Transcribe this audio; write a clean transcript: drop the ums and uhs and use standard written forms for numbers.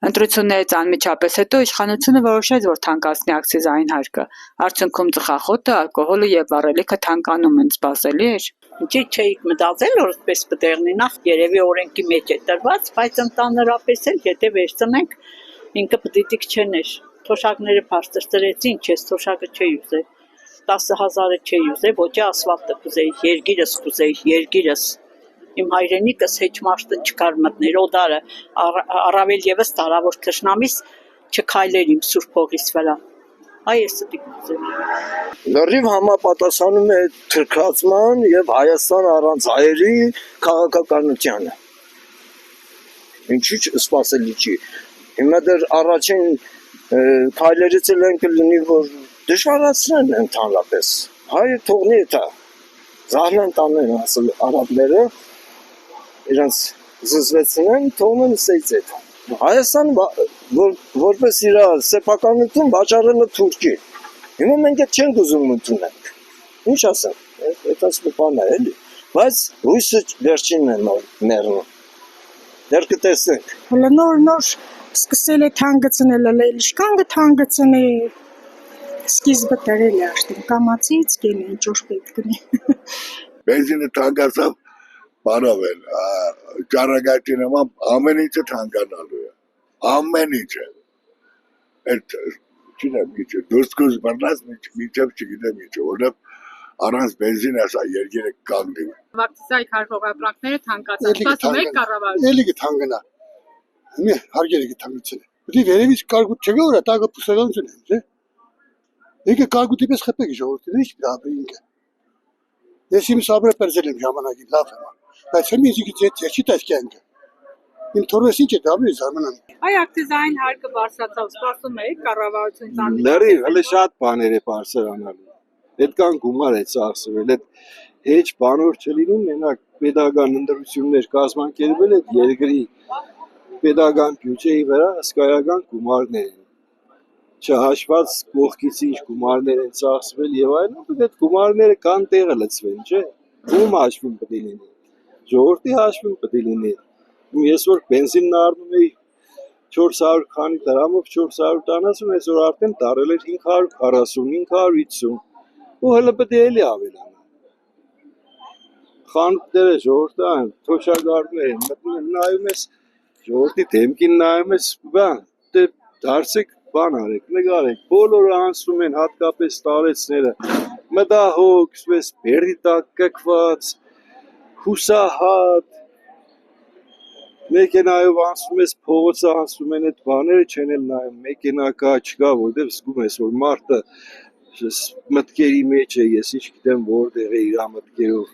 Ընտրություններից անմիջապես հետո իշխանությունը որոշեց, որ թանկացնի ակցիզային հարկը։ Արդյունքում ծխախոտը, ալկոհոլը եւ վառելիքը թանկանում են, սպասելի էր։ Ինչի՞ չէիք մտածել, որ այդպես կդեղնի, նախ երևի օրենքի մեջ է տրված, բայց ընդհանրապես էլ եթե վերցնենք, ինքը պդիտիկ չներ։ Թոշակները փաստերցրեցին, չես թոշակը չի ուզել, 10,000-ը չի ուզել, ոչ ասֆալտը կուզեի, երգիրս։ Իմ հայրենիքս հեչմաշտը չկար մտներ, օդարը, առավել եւս տարավոր թշնամիս չքայլեր իմ սուրբ փողից վրա։ Այս է դիքուզել։ Լրիվ համապատասխանում է թրքացման եւ Հայաստան առանց հայերի քաղաքականությանը։ Ինչու՞ սպասելի չի։ Հիմա դեռ առաջին քայլերից էլ են կլինի, որ դժվարացնեն ընդհանրապես։ Հայը թողնի դա։ Զահլան տանեն ասել արաբները իրանց զզվեցնեն, թողնեն սեյց այդ։ Հայաստանը որպես իր սեփականություն վաճառել է Թուրքի։ Հիմա մենք այդ չենք ուզում ընդունենք։ Ինչ ասեմ, այդ ասում բան է էլի։ Բայց հույսը վերջինն է մեռնում։ Դեռ կտեսնենք։ Հələ նոր սկսել է թանկացնել, ինչքան կթանկացնի։ Սկիզբը դրել է արդեն, կամացից կեն ինչ որ պետք ունի։ Բենզինը թանկացավ, բանով էլ, ճառագայթի նման ամեն ինչը թանկանալու է, ամեն ինչը, այդ չինեմ իչը, դուսկուզ բրնաս միջև չգիտեմ իչը, որև առանց բենզին ասա երգերը կանգնի։ Վակցիսայի քարտողապրանքները թանկացան, սպասում եք կառավարություն։ Էլի կթանկանա, հիմի հարգերը կթանկացել է, պտի վերևից կարգուտ չգա որա տակը պուսականություն եմ, չէ։ Ինքը կարգուտի պես խպեք ժողորդին, ինչ պրաբրի ինքը։ Ես իմ սաբրը պերզել եմ ժամանակին, լավ եմ, բայց հիմի ինձ չի տեսքի ենքը։ Իմ թորվես ինչ է դավի զարմանան։ Այ ակցիզային հարկը բարձրացավ, սպասում եք կառավարություն Լրիվ, հələ շատ բաներ է բարձրանալու։ Այդ կան գումար է ծախսվել, այդ հեչ բանոր չլինում, մենակ պետական ընտրություններ կազմակերպել այդ երկրի պետական բյուջեի վրա հսկայական գումարներ են։ Չհաշված կողքից ինչ գումարներ են ծախսվել եւ այլն, այդ գումարները կան տեղը լցվեն, չէ։ Ում հաշվում պետք է լինի։ Ժողովրդի հաշվում պետք է լինի։ Ես որ բենզինն առնում էի 400 քանի դրամով 470, այսօր արդեն դարել էր 540, 550 ու հələ պետք է էլի ավելանա։ Խանութները ժողովրդան, թոշակառուներ են, մտնում են, նայում ես, ժողովրդի դեմքին նայում ես, դե դարձեք բան արեք, նկարեք, բոլորը անցնում են, հատկապես տարեցները, մտահոգ, ասես բերդի տակ կքված, հուսահատ, մեքենայով անցնում ես, փողոցը անցնում են այդ բաները չեն էլ նայում, մեքենա կա, չկա, որտեղ զգում ես, որ մարդը մտքերի մեջ է, ես ինչ գիտեմ որտեղ է իր մտքերով